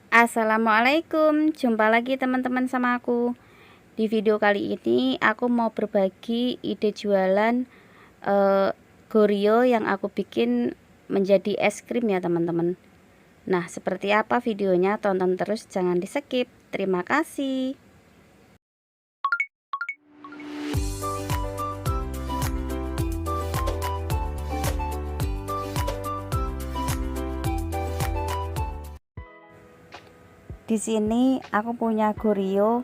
Assalamualaikum, jumpa lagi teman-teman sama aku. Di video kali ini aku mau berbagi ide jualan Goryo yang aku bikin menjadi es krim ya teman-teman. Nah, seperti apa videonya? Tonton terus, jangan di skip. Terima kasih. Di sini aku punya Goryo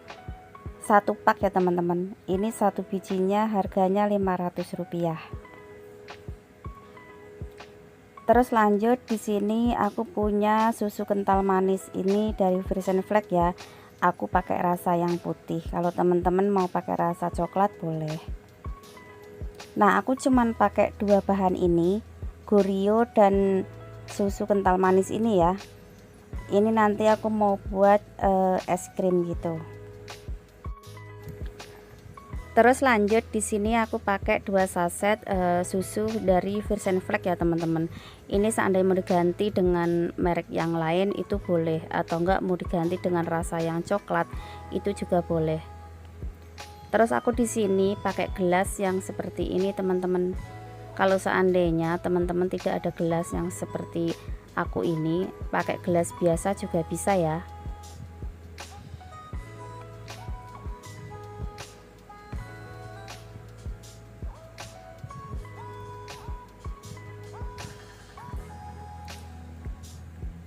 satu pak ya teman-teman. Ini satu bijinya harganya Rp500. Terus lanjut, di sini aku punya susu kental manis, ini dari Frisian Flag ya. Aku pakai rasa yang putih. Kalau teman-teman mau pakai rasa coklat boleh. Nah, aku cuman pakai dua bahan ini, Goryo dan susu kental manis ini ya. Ini nanti aku mau buat es krim gitu. Terus lanjut, di sini aku pakai 2 saset susu dari Frisian Flag ya teman-teman. Ini seandainya mau diganti dengan merek yang lain itu boleh, atau enggak mau diganti dengan rasa yang coklat itu juga boleh. Terus aku di sini pakai gelas yang seperti ini teman-teman. Kalau seandainya teman-teman tidak ada gelas yang seperti aku ini, pakai gelas biasa juga bisa ya.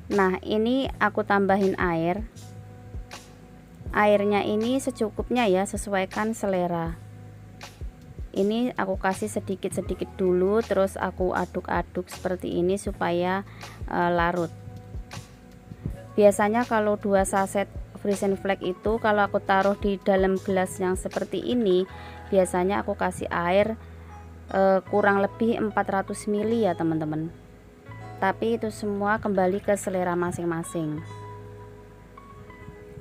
Nah, ini aku tambahin air. Airnya ini secukupnya ya, sesuaikan selera. Ini aku kasih sedikit-sedikit dulu, terus aku aduk-aduk seperti ini supaya larut. Biasanya kalau 2 saset Frisian Flag itu kalau aku taruh di dalam gelas yang seperti ini, biasanya aku kasih air kurang lebih 400 ml ya teman-teman. Tapi itu semua kembali ke selera masing-masing.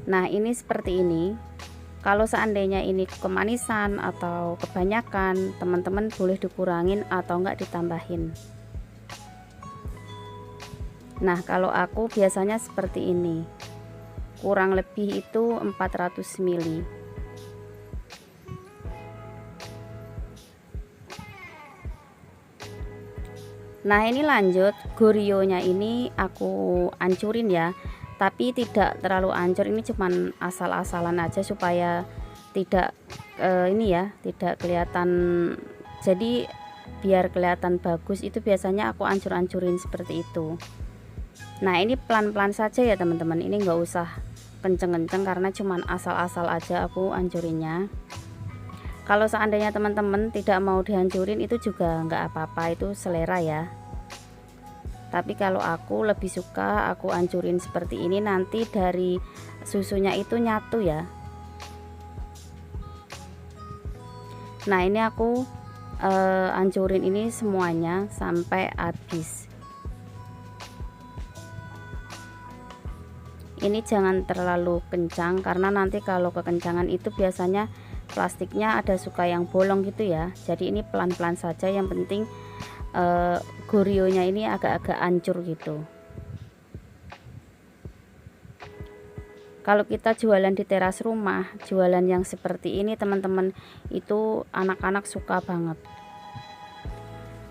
Nah, ini seperti ini. Kalau seandainya ini kemanisan atau kebanyakan, teman-teman boleh dikurangin atau enggak ditambahin. Nah, kalau aku biasanya seperti ini. Kurang lebih itu 400 ml. Nah, ini lanjut, Goryonya ini aku ancurin ya, tapi tidak terlalu ancur, ini cuman asal-asalan aja supaya tidak ini ya, tidak kelihatan. Jadi biar kelihatan bagus itu biasanya aku ancur-ancurin seperti itu. Nah, ini pelan-pelan saja ya teman-teman, ini nggak usah kenceng-kenceng karena cuman asal-asal aja aku ancurinnya. Kalau seandainya teman-teman tidak mau dihancurin itu juga nggak apa-apa, itu selera ya. Tapi kalau aku lebih suka aku hancurin seperti ini, nanti dari susunya itu nyatu ya. Nah, ini aku hancurin ini semuanya sampai habis. Ini jangan terlalu kencang karena nanti kalau kekencangan itu biasanya plastiknya ada suka yang bolong gitu ya. Jadi ini pelan-pelan saja, yang penting Goryonya ini agak-agak hancur gitu. Kalau kita jualan di teras rumah, jualan yang seperti ini teman-teman, itu anak-anak suka banget.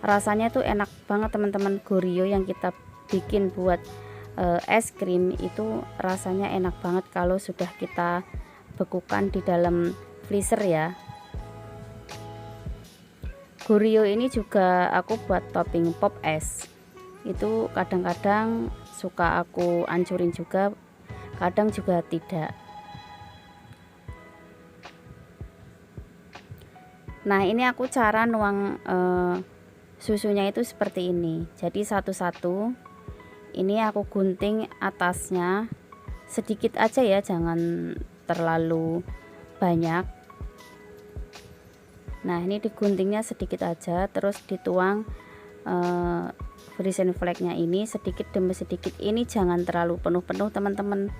Rasanya tuh enak banget teman-teman. Goryo yang kita bikin buat es krim itu rasanya enak banget kalau sudah kita bekukan di dalam freezer ya. Goryo ini juga aku buat topping pop es. Itu kadang-kadang suka aku ancurin juga, kadang juga tidak. Nah, ini aku cara nuang susunya itu seperti ini. Jadi satu-satu ini aku gunting atasnya sedikit aja ya, jangan terlalu banyak. Nah, ini diguntingnya sedikit aja, terus dituang Frisian Flag-nya ini sedikit demi sedikit. Ini jangan terlalu penuh-penuh teman-teman.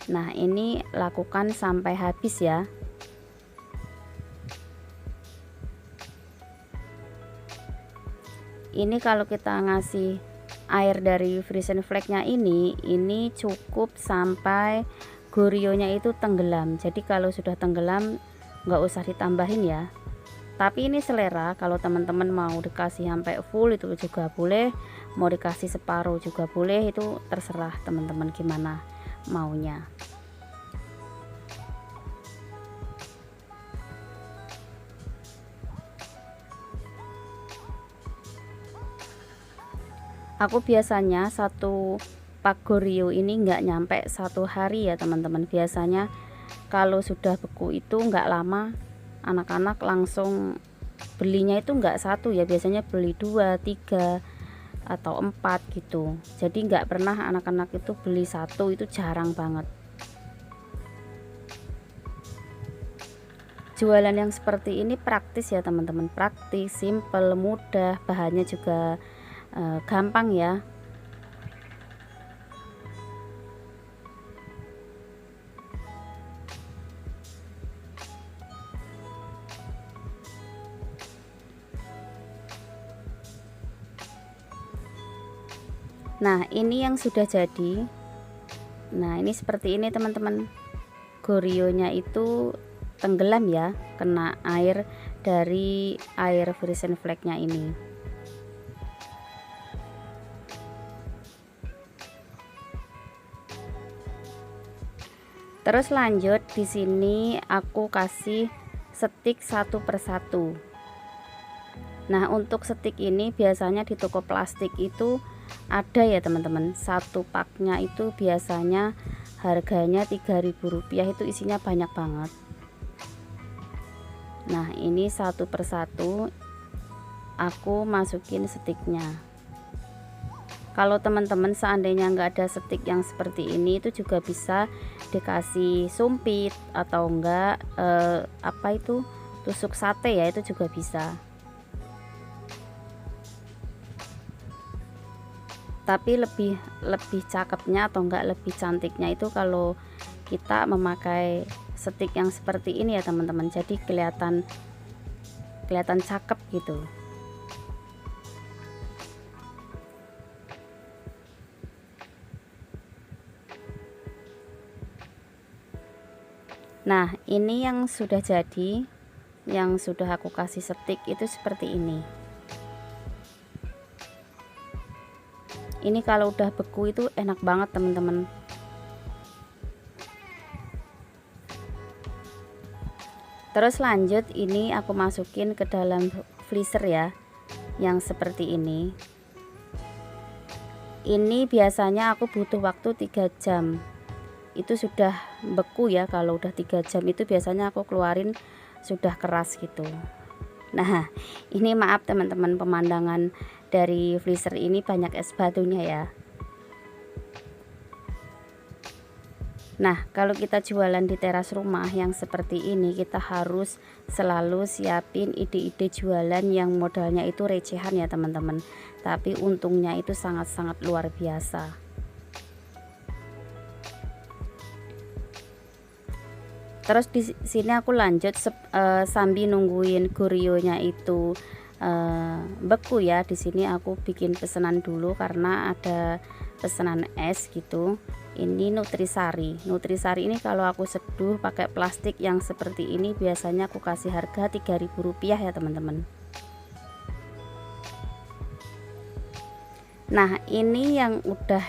Nah, ini lakukan sampai habis ya. Ini kalau kita ngasih air dari Frisian Flag-nya ini cukup sampai Goryonya itu tenggelam. Jadi kalau sudah tenggelam nggak usah ditambahin ya. Tapi ini selera, kalau teman-teman mau dikasih sampai full itu juga boleh, mau dikasih separuh juga boleh, itu terserah teman-teman gimana maunya. Aku biasanya satu pak Goryo ini nggak nyampe 1 hari ya teman-teman. Biasanya kalau sudah beku itu nggak lama anak-anak langsung belinya itu nggak satu ya, biasanya beli 2, 3 atau 4 gitu. Jadi nggak pernah anak-anak itu beli satu, itu jarang banget. Jualan yang seperti ini praktis ya teman-teman, praktis, simple, mudah, bahannya juga gampang ya. Nah ini yang sudah jadi. Nah ini seperti ini teman-teman, Goryonya itu tenggelam ya, kena air dari air Frisian Flag-nya ini. Terus lanjut di sini aku kasih stik satu persatu. Nah untuk stik ini biasanya di toko plastik itu ada ya teman-teman, satu paknya itu biasanya harganya Rp3.000, itu isinya banyak banget. Nah ini satu persatu aku masukin stiknya. Kalau teman-teman seandainya nggak ada stik yang seperti ini, itu juga bisa dikasih sumpit atau enggak apa itu, tusuk sate ya, itu juga bisa. Tapi lebih cakepnya atau enggak lebih cantiknya itu kalau kita memakai stik yang seperti ini ya teman-teman. Jadi kelihatan cakep gitu. Nah ini yang sudah jadi, yang sudah aku kasih stik itu seperti ini. Ini kalau udah beku itu enak banget teman-teman. Terus lanjut ini aku masukin ke dalam freezer ya, yang seperti ini. Ini biasanya aku butuh waktu 3 jam. Itu sudah beku ya, kalau udah 3 jam itu biasanya aku keluarin sudah keras gitu. Nah ini maaf teman-teman, pemandangan dari freezer ini banyak es batunya ya. Nah kalau kita jualan di teras rumah yang seperti ini, kita harus selalu siapin ide-ide jualan yang modalnya itu recehan ya teman-teman, tapi untungnya itu sangat-sangat luar biasa. Terus di sini aku lanjut sambil nungguin Goryonya itu beku ya. Di sini aku bikin pesanan dulu karena ada pesanan es gitu. Ini Nutrisari. Nutrisari ini kalau aku seduh pakai plastik yang seperti ini biasanya aku kasih harga Rp3.000 ya teman-teman. Nah ini yang udah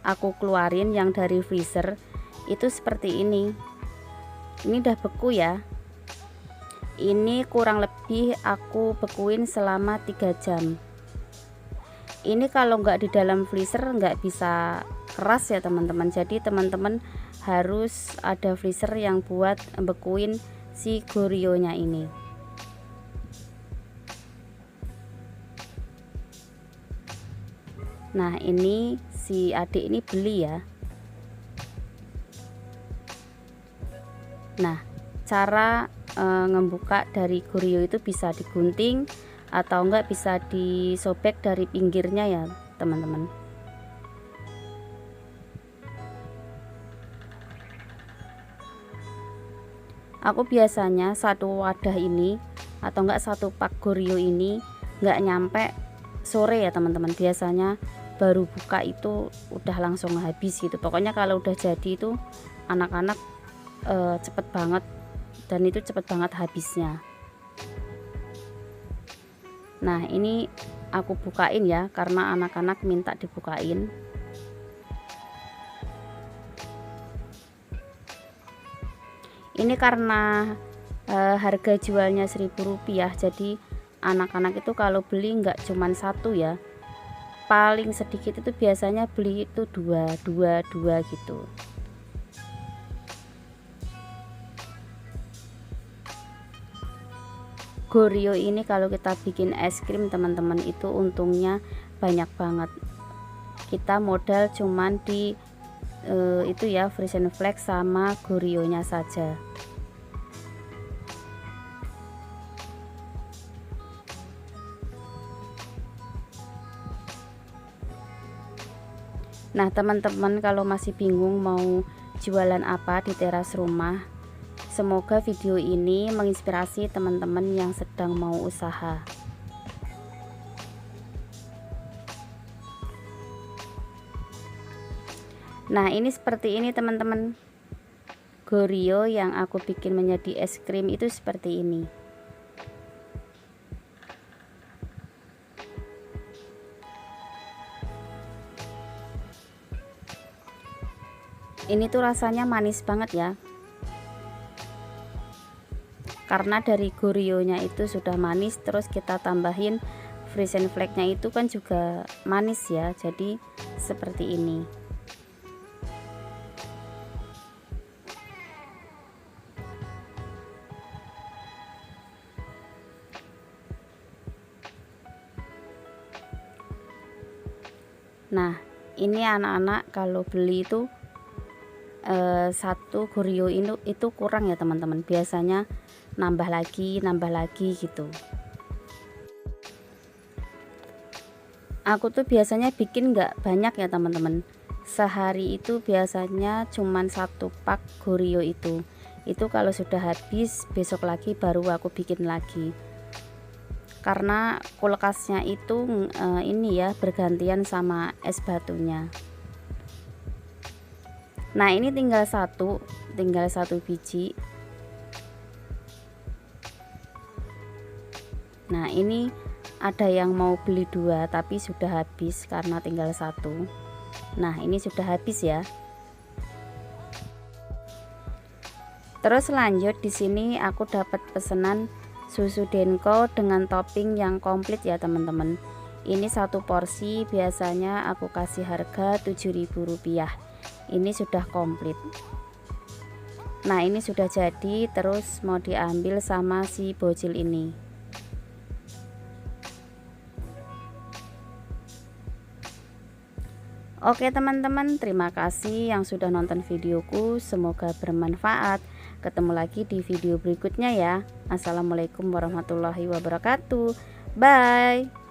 aku keluarin yang dari freezer itu seperti ini. Ini udah beku ya. Ini kurang lebih aku bekuin selama 3 jam. Ini kalau nggak di dalam freezer nggak bisa keras ya teman-teman. Jadi teman-teman harus ada freezer yang buat bekuin si Goryonya ini. Nah ini si adik ini beli ya. Nah cara ngebuka dari Goryo itu bisa digunting atau enggak bisa disobek dari pinggirnya ya teman-teman. Aku biasanya satu wadah ini atau enggak satu pak Goryo ini nggak nyampe sore ya teman-teman, biasanya baru buka itu udah langsung habis gitu. Pokoknya kalau udah jadi itu anak-anak cepet banget, dan itu cepet banget habisnya. Nah ini aku bukain ya, karena anak-anak minta dibukain. Ini karena harga jualnya Rp1.000, jadi anak-anak itu kalau beli nggak cuman satu ya, paling sedikit itu biasanya beli itu dua gitu. Goryo ini kalau kita bikin es krim teman-teman, itu untungnya banyak banget. Kita modal cuman di itu ya, Frisian Flex sama Goryonya saja. Nah teman-teman, kalau masih bingung mau jualan apa di teras rumah, semoga video ini menginspirasi teman-teman yang sedang mau usaha. Nah ini seperti ini teman-teman, Goryo yang aku bikin menjadi es krim itu seperti ini. Ini tuh rasanya manis banget ya, karena dari Goryonya itu sudah manis, terus kita tambahin Frisian Flex-nya itu kan juga manis ya, jadi seperti ini. Nah ini anak-anak kalau beli itu satu Goryo itu kurang ya teman-teman, biasanya nambah lagi gitu. Aku tuh biasanya bikin nggak banyak ya teman-teman, sehari itu biasanya cuman 1 pak Goryo itu kalau sudah habis besok lagi baru aku bikin lagi, karena kulkasnya itu ini ya bergantian sama es batunya. Nah ini tinggal satu biji. Nah ini ada yang mau beli 2 tapi sudah habis karena tinggal 1. Nah ini sudah habis ya. Terus lanjut, di sini aku dapat pesanan susu Denko dengan topping yang komplit ya teman-teman. Ini satu porsi biasanya aku kasih harga Rp7.000. Ini sudah komplit. Nah ini sudah jadi, terus mau diambil sama si bocil ini. Oke teman-teman, terima kasih yang sudah nonton videoku, semoga bermanfaat. Ketemu lagi di video berikutnya ya. Assalamualaikum warahmatullahi wabarakatuh. Bye.